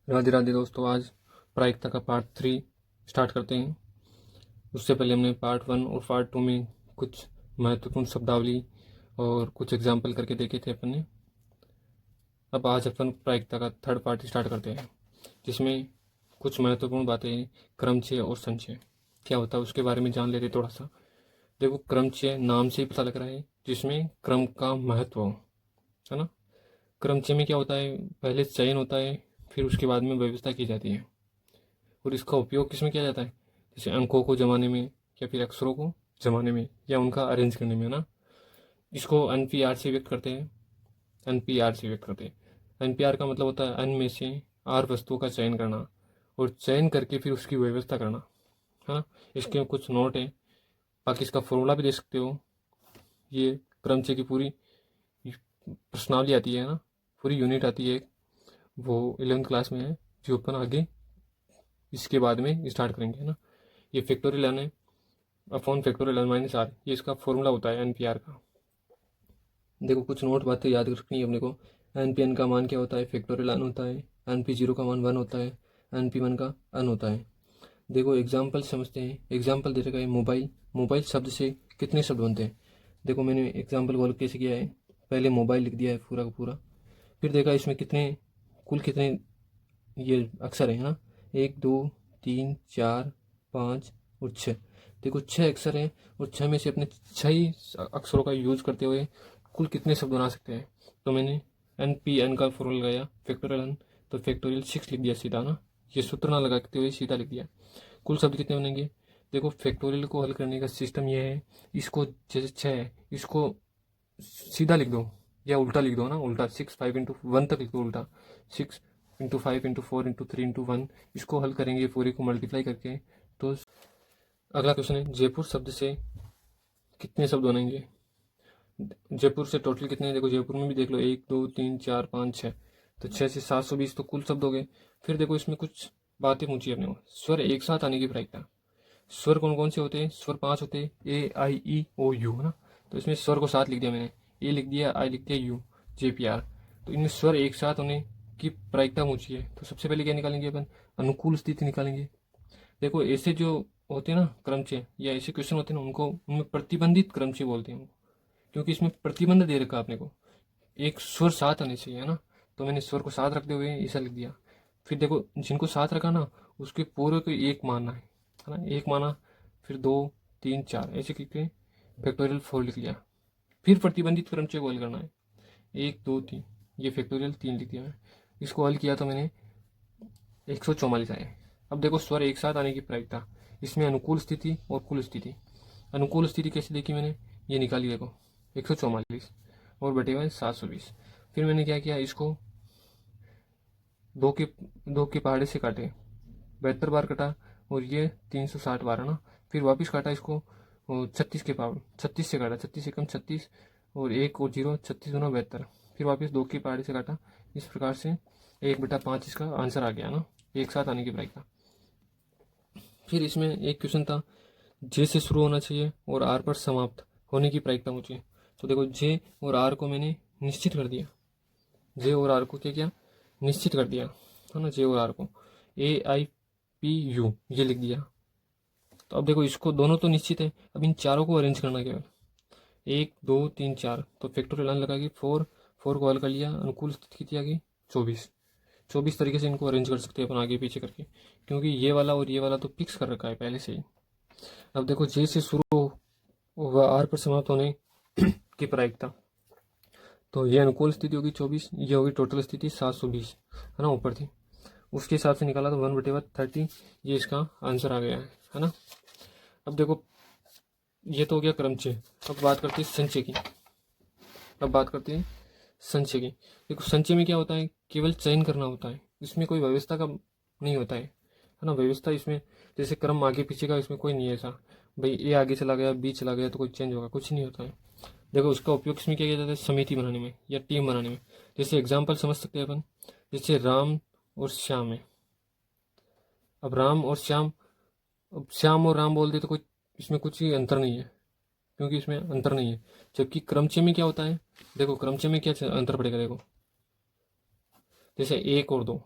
राधे राधे दोस्तों। आज प्रायिकता का पार्ट 3 स्टार्ट करते हैं। उससे पहले हमने पार्ट 1 और पार्ट 2 में कुछ महत्वपूर्ण शब्दावली और कुछ एग्जाम्पल करके देखे थे अपन ने। अब आज अपन प्रायिकता का थर्ड पार्ट स्टार्ट करते हैं, जिसमें कुछ महत्वपूर्ण बातें क्रमचय और संचय क्या होता है उसके बारे में जान लेते थोड़ा सा। देखो, क्रमचय नाम से ही पता लग रहा है, जिसमें क्रम का महत्व हो, है ना। क्रमचय में क्या होता है, पहले चयन होता है, फिर उसके बाद में व्यवस्था की जाती है। और इसका उपयोग किसमें किया जाता है, जैसे अंकों को जमाने में या फिर अक्षरों को जमाने में या उनका अरेंज करने में, ना। इसको एनपीआर से व्यक्त करते हैं। एनपीआर का मतलब होता है एन में से आर वस्तुओं का चयन करना और चयन करके फिर उसकी व्यवस्था करना, है ना। इसके कुछ नोट है, बाकी इसका फॉर्मूला भी दे सकते हो। ये क्रमचय की पूरी प्रश्नावली आती है ना, पूरी यूनिट आती है, वो 11th क्लास में है, जो अपन आगे इसके बाद में स्टार्ट करेंगे, है ना। ये फैक्टोरियल एन है upon factorial N minus R, ये इसका फॉर्मूला होता है एनपीआर का। देखो, कुछ नोट बातें याद रखनी है अपने को। एनपी एन का मान क्या होता है, फैक्टोरियल एन होता है। एनपी जीरो का मान 1 होता है। एनपी 1 का एन होता है। देखो, एग्जाम्पल समझते हैं। एग्जाम्पल दे रखा है मोबाइल। मोबाइल शब्द से कितने शब्द बनते हैं। देखो, मैंने एग्जाम्पल वर्क कैसे किया है, पहले मोबाइल लिख दिया है पूरा का पूरा, फिर देखा इसमें कितने कुल कितने ये अक्षर है ना, 1 2 3 4 5 और 6। देखो, 6 अक्षर हैं और 6 में से अपने 6 ही अक्षरों का यूज करते हुए कुल कितने शब्द बना सकते हैं। तो मैंने एन पी एन का फॉर्मूला लगाया फैक्टोरियल एन, तो फैक्टोरियल 6 लिख दिया सीधा ना, ये सूत्र ना लगाते हुए सीधा लिख दिया। कुल शब्द कितने बनेंगे। देखो, फैक्टोरियल को हल करने का सिस्टम यह है, इसको जैसे 6 है इसको सीधा लिख दो या उल्टा लिख दो ना, उल्टा 6 5 इंटू 1 तक लिख दो, उल्टा 6 इंटू 5 इंटू 4 इंटू 3 इंटू 1। इसको हल करेंगे पूरे को मल्टीप्लाई करके। तो अगला क्वेश्चन है, जयपुर शब्द से कितने शब्द बनेंगे। जयपुर से टोटल कितने हैं, देखो जयपुर में भी देख लो, 1 2 3 4 5 6, तो 6 से 720 तो कुल शब्द हो गए। फिर देखो, इसमें कुछ बातें पूछी अपने को, स्वर एक साथ आने की प्रायिकता। स्वर कौन कौन से होते हैं, स्वर 5 होते हैं, ए आई ई ओ यू, है ना। तो इसमें स्वर को साथ लिख दिया मैंने, ए लिख दिया, आई लिख दिया, यू, जे पी आर। तो इनमें स्वर एक साथ होने की प्रायिकता ऊंची है। तो सबसे पहले क्या निकालेंगे अपन, अनुकूल स्थिति निकालेंगे। देखो, ऐसे जो होते हैं ना क्रमचय या ऐसे क्वेश्चन होते हैं ना, उनको उनमें प्रतिबंधित क्रमचय बोलते हैं, क्योंकि इसमें प्रतिबंध दे रखा आपने को, एक स्वर साथ आने चाहिए, है ना। तो मैंने स्वर को साथ रखते हुए ऐसा लिख दिया। फिर देखो, जिनको साथ रखा ना, उसके पूरे को एक मानना है ना, एक माना, फिर 2 3 4 ऐसे करके फैक्टोरियल 4 लिख लिया। फिर प्रतिबंधित क्रमचय को हल करना है, 1 2 3, ये फैक्टोरियल 3 लिख दिया मैं। इसको हल किया तो मैंने 144 आए। अब देखो, स्वर एक साथ आने की प्रायिकता, इसमें अनुकूल स्थिति और कुल स्थिति। अनुकूल स्थिति कैसे देखी मैंने, ये निकाली, देखो 144 और बटे हुए 720। फिर मैंने क्या किया, इसको दो के पहाड़े से काटे, 72 बार कटा, और ये 360 बार, है ना। फिर वापस काटा इसको 36 के पहाड़, 36 से काटा, 36 से कम 36 और 1 और 0, 36 दूना 72। फिर वापस 2 के पहाड़े से काटा। इस प्रकार से 1/5 इसका आंसर आ गया ना, एक साथ आने की प्रायिकता। फिर इसमें एक क्वेश्चन था, जे से शुरू होना चाहिए और आर पर समाप्त होने की प्रायिकता मुझे। तो देखो, जे और आर को मैंने निश्चित कर दिया, जे और आर को क्या किया, निश्चित कर दिया, है ना। जे और आर को ए आई पी यू ये लिख दिया। तो अब देखो, इसको दोनों तो निश्चित है, अब इन चारों को अरेंज करना केवल 1 2 3 4। तो फैक्टोरियल लगा के 4 को हल कर लिया, अनुकूल स्थिति कितनी आ गई 24। 24 तरीके से इनको अरेंज कर सकते हैं अपन आगे पीछे करके, क्योंकि ये वाला और ये वाला तो फिक्स कर रखा है पहले से ही। अब देखो, जे से शुरू होगा आर पर समाप्त होने की प्रायिकता, तो ये अनुकूल स्थिति होगी 24, ये होगी टोटल स्थिति 720, है ना, ऊपर थी, उसके हिसाब से निकाला तो 1/30, ये इसका आंसर आ गया है ना। अब देखो, ये तो हो गया क्रमचय। अब बात करते हैं संचय की। देखो, संचय में क्या होता है, केवल चयन करना होता है, इसमें कोई व्यवस्था का नहीं होता है ना। व्यवस्था इसमें जैसे क्रम आगे पीछे का इसमें कोई नहीं है ऐसा, भाई ए आगे चला गया, बी चला गया तो कोई चेंज होगा, कुछ नहीं होता है। देखो, उसका उपयोग इसमें क्या किया जाता है, समिति बनाने में या टीम बनाने में। जैसे एग्जाम्पल समझ सकते हैं अपन, जैसे राम और श्याम है। अब राम और श्याम, अब श्याम और राम बोल दे तो कोई इसमें कुछ ही अंतर नहीं है, क्योंकि इसमें अंतर नहीं है। जबकि क्रमचय में क्या होता है, देखो क्रमचय में क्या अंतर पड़ेगा, देखो जैसे 1 और 2।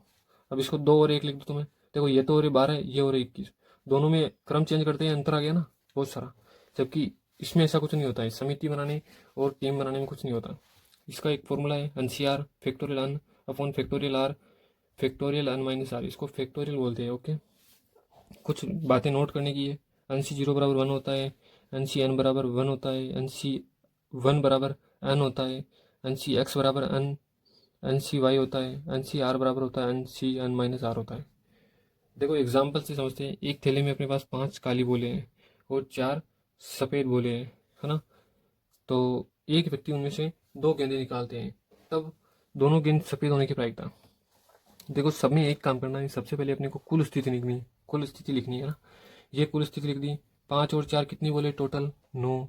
अब इसको 2 और 1 लिख दो तुम्हें, देखो ये तो हो रही 12, ये हो रही 21, दोनों में क्रम चेंज करते हैं, अंतर आ गया ना बहुत सारा। जबकि इसमें ऐसा कुछ नहीं होता है, समिति बनाने और टीम बनाने में कुछ नहीं होता। इसका एक फॉर्मूला है NCR factorial N upon factorial R factorial N minus R, इसको फैक्टोरियल बोलते हैं। ओके, कुछ बातें नोट करने की है। NC 0 बराबर 1 होता है, NC n बराबर 1 होता है, NC 1 बराबर n होता है, NC x बराबर n, NC y होता है, NC r बराबर होता है NC n माइनस आर होता है। देखो एग्जाम्पल से समझते हैं, एक थैले में अपने पास 5 काली बोले हैं और 4 सफ़ेद बोले हैं, है ना। तो एक व्यक्ति उनमें से 2 गेंदें निकालते हैं, तब दोनों गेंद सफ़ेद होने की प्रायिकता। देखो सब में एक काम करना है, सबसे पहले अपने को कुल स्थिति लिखनी है, कुल स्थिति लिखनी है ना। ये कुल स्थिति लिख दी, 5 और 4 कितनी बोले टोटल 9,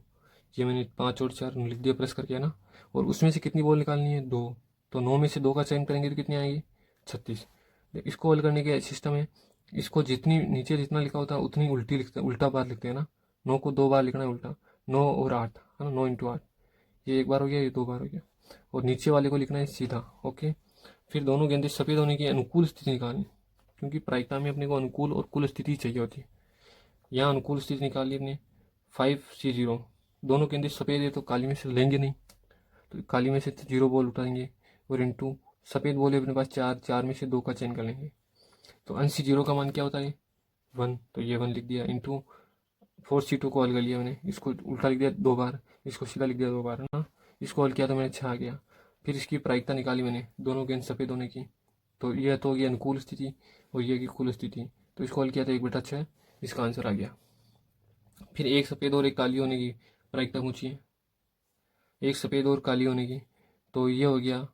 ये मैंने 5 और 4 लिख दिया प्रेस करके, है ना। और उसमें से कितनी बॉल निकालनी है 2, तो 9 में से 2 का चयन करेंगे तो कितनी आएगी 36। इसको हल करने के सिस्टम है, इसको जितनी नीचे जितना लिखा होता है उतनी उल्टी लिखते हैं, उल्टा बार लिखते हैं ना। 9 को 2 बार लिखना है उल्टा, 9 और 8 है ना, 9 इंटू 8, ये 1 बार हो गया, ये 2 बार हो गया, और नीचे वाले को लिखना है सीधा। ओके, फिर दोनों गेंदें सफ़ेद होने की अनुकूल स्थिति निकालनी, क्योंकि प्रायिकता में अपने को अनुकूल और कुल स्थिति चाहिए होती है। यहाँ अनुकूल स्थिति निकाली अपने 5C0, दोनों गेंदें सफ़ेद है तो काली में से लेंगे नहीं, तो काली में से 0 बॉल उठाएंगे, और इंटू सफ़ेद बॉल है अपने पास 4, 4 में से 2 का चयन कर लेंगे। तो NC0 का मान क्या होता है 1, तो ये 1 लिख दिया, इंटू 4C2 को हल कर लिया मैंने, इसको उल्टा लिख दिया 2 बार, इसको सीधा लिख दिया 2 बार, है ना। इसको हल किया तो मैंने 6 आ गया। फिर इसकी प्रायिकता निकाली मैंने दोनों गेंद सफ़ेद होने की, तो यह तो होगी अनुकूल स्थिति और ये की कुल स्थिति, तो इसको हल किया तो 1/6 इसका आंसर आ गया। फिर एक सफ़ेद और एक काली होने की प्रायिकता पूछी है, एक सफ़ेद और काली होने की, तो ये हो गया,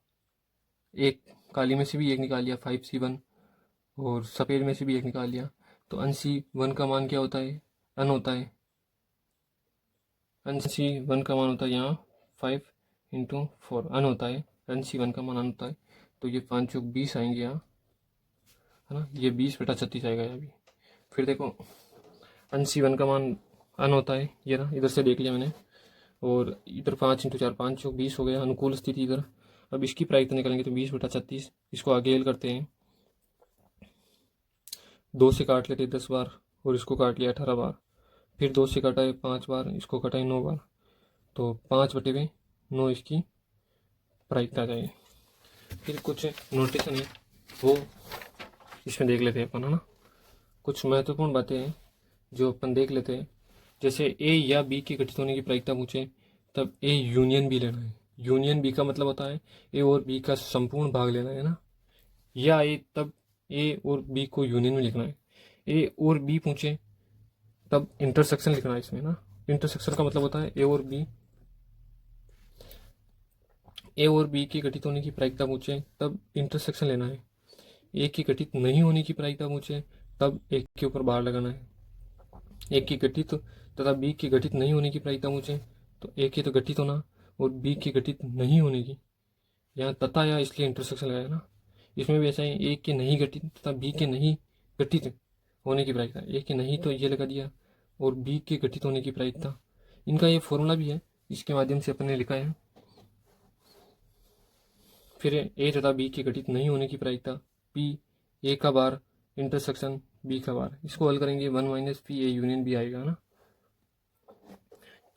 एक काली में से भी एक निकाल लिया 5C1, और सफ़ेद में से भी एक निकाल लिया, तो NC1 का मान क्या होता है n होता है, NC1 का मान होता है यहाँ 5 इंटू 4 n होता है, NC1 का मान n होता है, तो ये 5 चौक 20 आएंगे यहाँ, है ना, ये 20/36 आएगा यहाँ भी। फिर देखो NC1 का मान n होता है, ये ना इधर से देख लिया मैंने, और इधर 5 इंटू 4, 5 चौक 20 हो गया, अनुकूल स्थिति इधर। अब इसकी प्रायिकता निकालेंगे तो 20/36, इसको आगे हल करते हैं, 2 से काट लेते 10 बार, और इसको काट लिया 18 बार, फिर 2 से कटाए 5 बार, इसको कटाए 9 बार, तो 5/9 इसकी प्रायिकता आ जाएगी। फिर कुछ नोटेशन है वो इसमें देख लेते हैं अपन, है ना। कुछ महत्वपूर्ण बातें हैं जो अपन देख लेते हैं, जैसे A या B के गठित होने की प्रायिकता पूछे तब A यूनियन B लेना है। यूनियन B का मतलब होता है A और B का संपूर्ण भाग लेना है ना, या A तब A और B को यूनियन में लिखना है। A और B पूछे तब इंटरसेक्शन लिखना है इसमें ना। इंटरसेक्शन का मतलब होता है A और B के गठित होने की प्रायिकता पूछे तब इंटरसेक्शन लेना है। A की गठित नहीं होने की प्रायिकता पूछे तब एक के ऊपर बार लगाना है। A की गठित तथा B की गठित नहीं होने की प्रायिकता पूछे तो A की तो गठित होना और B की गठित नहीं होने की, यहाँ तथा या इसलिए इंटरसेक्शन लगाया ना। इसमें भी ऐसा है, A के नहीं गठित तथा B के नहीं गठित होने की प्रायिकता, A के नहीं तो ये लगा दिया, और B के गठित होने की प्रायिकता। इनका ये फॉर्मूला भी है, इसके माध्यम से अपन ने लिखा है। फिर A तथा B के गठित नहीं होने की प्रायिकता, P A का बार इंटरसेक्शन B का बार, इसको हल करेंगे 1 - P A यूनियन B आएगा ना।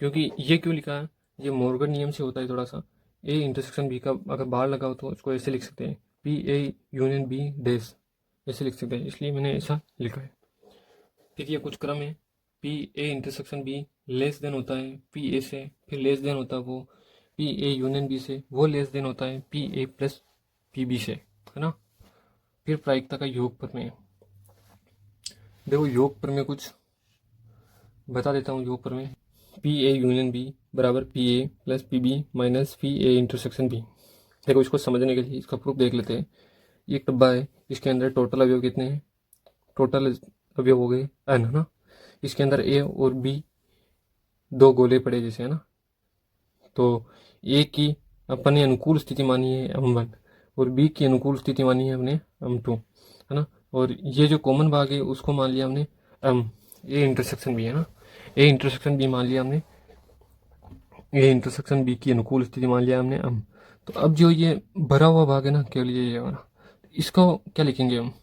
क्योंकि ये क्यों लिखा है, ये मोर्गन नियम से होता है थोड़ा सा। A इंटरसेक्शन B का अगर बार लगाओ तो इसको ऐसे लिख सकते हैं, P A union B dash, ऐसे लिख सकते हैं, इसलिए मैंने ऐसा लिखा है। फिर ये कुछ क्रम है, P A intersection B less than होता है P A से, फिर लेस देन होता है वो P A यूनियन B से, वो लेस देन होता है P A plus P B से, है ना। फिर प्रायिकता का योग प्रमेय, देखो योग प्रमेय कुछ बता देता हूँ। योग प्रमेय P A यूनियन B बराबर P A plus P B minus P A intersection B। देखो इसको समझने के लिए इसका प्रूफ देख लेते हैं। ये एक डब्बा है, इसके अंदर टोटल अवयव कितने हैं, टोटल अवयव हो गए n, है ना। इसके अंदर A और B 2 गोले पड़े जैसे, है ना। तो A की अपन ने अनुकूल स्थिति मानी है M1 और B की अनुकूल स्थिति मानी है हमने M2, है ना। और ये जो कॉमन भाग है उसको मान लिया हमने M, A इंटरसेक्शन B, है ना। A इंटरसेक्शन B मान लिया हमने, A इंटरसेक्शन B की अनुकूल स्थिति मान लिया हमने M। तो अब जो ये भरा हुआ भाग है ना, केवल ये वाला, इसको क्या लिखेंगे हम,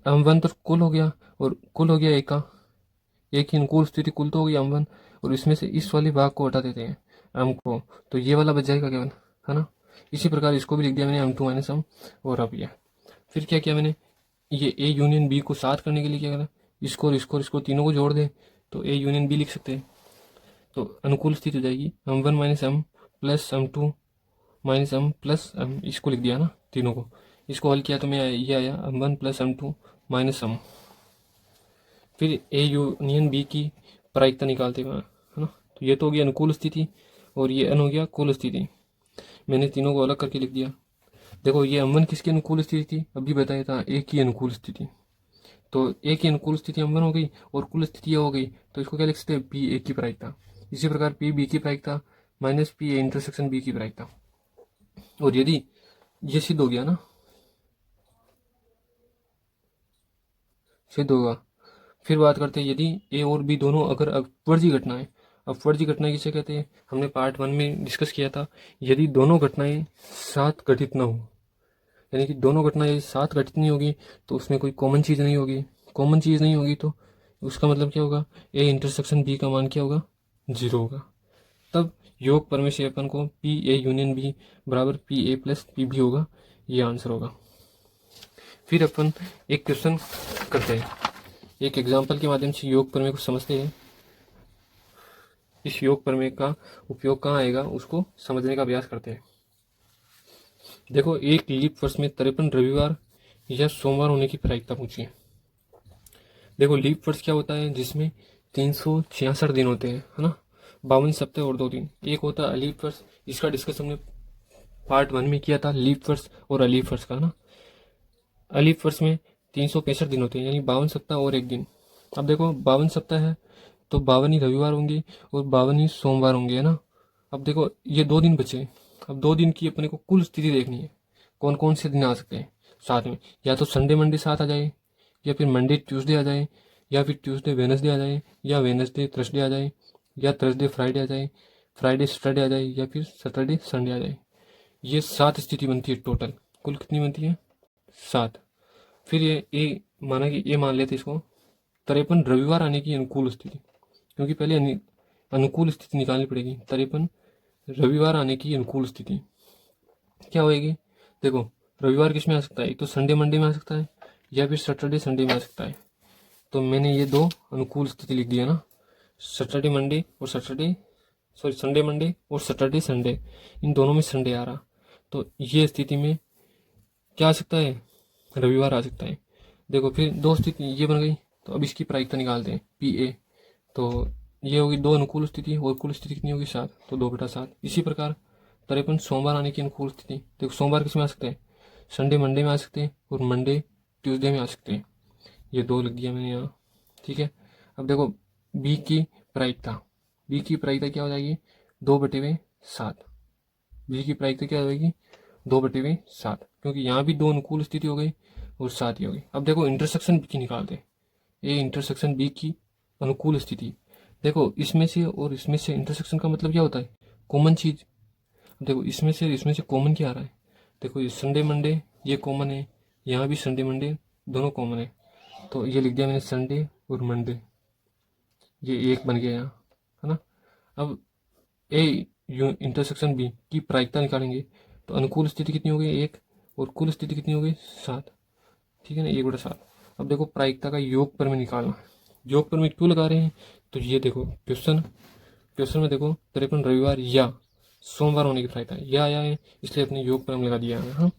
M1 तो कुल हो गया, और कुल हो गया एक का, एक ही अनुकूल स्थिति कुल तो हो गई M1, और इसमें से इस वाले भाग को हटा देते हैं M को, तो ये वाला बच जाएगा केवल, है ना। इसी प्रकार इसको भी लिख दिया मैंने M2 माइनस M, और अब ये फिर क्या किया मैंने, ये A यूनियन B को साथ करने के लिए क्या करा, इसको और इसको और इसको तीनों को जोड़ दे तो A यूनियन B लिख सकते हैं। तो अनुकूल स्थिति हो जाएगी M1 minus M plus M2 minus M plus M, इसको लिख दिया ना तीनों को। इसको हल किया तो मैं ये आया M1 plus M2 minus M। फिर A यूनियन B की प्रायिकता निकालते हैं, है ना। तो ये तो हो गया अनुकूल स्थिति, और ये N हो गया कुल स्थिति। मैंने तीनों को अलग करके लिख दिया। देखो ये M1 किसकी अनुकूल स्थिति थी, अभी बताया था A की अनुकूल स्थिति। तो A की अनुकूल स्थिति M1 हो गई और कुल स्थिति हो गई, तो इसको क्या लिख सकते हैं, P A की प्रायिकता। इसी प्रकार P B की प्रायिकता minus P A intersection B की प्रायिकता। और यदि ये सिद्ध हो गया ना, सिद्ध होगा, फिर बात करते हैं यदि ए और बी दोनों अगर अपवर्जी घटनाएं, अपवर्जी घटनाएं किसे कहते हैं, हमने पार्ट 1 में डिस्कस किया था। यदि दोनों घटनाएं साथ घटित न हो, यानी कि दोनों घटनाएं साथ घटित नहीं होगी, तो उसमें कोई कॉमन चीज़ नहीं होगी। कॉमन चीज़ नहीं होगी तो उसका मतलब क्या होगा, ए इंटरसेक्शन बी का मान क्या होगा, 0 होगा। तब योग पर में से अपन को पी ए यूनियन बी बराबर P A plus P B होगा, ये आंसर होगा। फिर अपन एक क्वेश्चन करते हैं, एक एग्जाम्पल के माध्यम से योग प्रमेय को समझते हैं। इस योग प्रमेय का उपयोग कहाँ आएगा उसको समझने का अभ्यास करते हैं। देखो एक लीप वर्ष में 53 रविवार या सोमवार होने की प्रायिकता पूछी है। देखो लीप वर्ष क्या होता है, जिसमें 366 दिन होते हैं, है ना, 52 सप्ताह और 2 दिन। एक होता है अलीप वर्ष, इसका डिस्कस हमने पार्ट 1 में किया था, लीप वर्ष और अलीप वर्ष का, ना। अलीप वर्ष में 365 दिन होते हैं, यानी 52 सप्ताह और 1 दिन। अब देखो 52 सप्ताह है तो 52 ही रविवार होंगे और 52 ही सोमवार होंगे, है ना। अब देखो ये 2 दिन बचे, अब 2 दिन की अपने को कुल स्थिति देखनी है, कौन कौन से दिन आ सकते हैं साथ में। या तो संडे मंडे साथ आ जाए, या फिर मंडे ट्यूसडे आ जाए, या फिर ट्यूसडे वेनसडे आ जाए, या वेनसडे थर्सडे आ जाए, या थर्सडे फ्राइडे आ जाए, फ्राइडे सैटरडे आ जाए, या फिर सैटरडे संडे आ जाए। ये 7 स्थिति बनती है टोटल। कुल कितनी बनती है, 7। फिर ये माना कि ये मान लेते इसको 53 रविवार आने की अनुकूल स्थिति, क्योंकि पहले अनुकूल स्थिति निकालनी पड़ेगी। 53 रविवार आने की अनुकूल स्थिति क्या होएगी, देखो रविवार किस में आ सकता है, एक तो संडे मंडे में आ सकता है, या फिर सैटरडे संडे में आ सकता है। तो मैंने ये 2 अनुकूल स्थिति लिख दिया ना, सैटरडे मंडे और संडे मंडे और सैटरडे संडे, इन दोनों में संडे आ रहा, तो ये स्थिति में क्या आ सकता है, रविवार आ सकता है। देखो फिर 2 स्थिति ये बन गई, तो अब इसकी प्रायिकता निकालते हैं पी ए। तो ये होगी 2 अनुकूल स्थिति, और कुल स्थिति कितनी होगी, 7, तो 2/7। इसी प्रकार 53 सोमवार आने की अनुकूल स्थिति, देखो सोमवार किस में आ सकते हैं, संडे मंडे में आ सकते हैं, और मंडे ट्यूसडे में आ सकते हैं। ये 2 लिख दिया मैंने यहाँ, ठीक है। अब देखो बी की प्रायिकता, बी की प्रायिकता क्या हो जाएगी, 2/7। बी की प्रायिकता क्या हो जाएगी, 2/7, क्योंकि यहाँ भी 2 अनुकूल स्थिति हो गई और 7 ही हो गई। अब देखो इंटरसेक्शन बी की निकालते हैं, ए इंटरसेक्शन बी की अनुकूल स्थिति। देखो इसमें से और इसमें से इंटरसेक्शन का मतलब क्या होता है, कॉमन चीज। देखो इसमें से कॉमन क्या आ रहा है, देखो ये संडे मंडे ये कॉमन है, यहाँ भी संडे मंडे दोनों कॉमन है, तो ये लिख दिया मैंने संडे और मंडे, ये एक बन गया यहाँ, है ना। अब ए इंटरसेक्शन बी की प्रायिकता निकालेंगे, तो अनुकूल स्थिति कितनी हो गई, 1, और कुल स्थिति कितनी हो गई, 7, ठीक है ना, 1/7। अब देखो प्रायिकता का योग पर में निकालना, योग पर में क्यों लगा रहे हैं, तो ये देखो क्वेश्चन में देखो 53 रविवार या सोमवार होने की प्रायिकता यह आया है, इसलिए अपने योग पर में लगा दिया है। हाँ,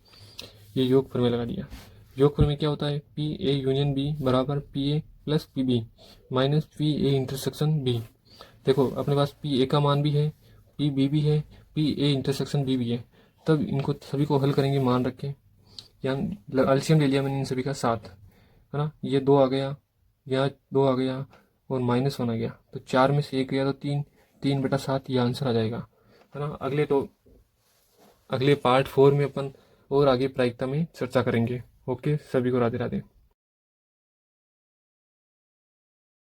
ये योग पर में लगा दिया। योग पर में क्या होता है, पी ए यूनियन बी बराबर P A plus P B minus P A intersection B. देखो अपने पास पी ए का मान भी है, पी बी भी है, पी ए इंटरसेक्शन बी भी है, तब इनको सभी को हल करेंगे मान रखें। यहाँ एलसीएम ले लिया मैंने इन सभी का 7, है ना। ये 2 आ गया, यहाँ 2 आ गया, और -1 आ गया, तो 4 में से 1 गया तो 3, 3/7 ये आंसर आ जाएगा, है ना। अगले पार्ट 4 में अपन और आगे प्रायिकता में चर्चा करेंगे। ओके, सभी को राधे राधे।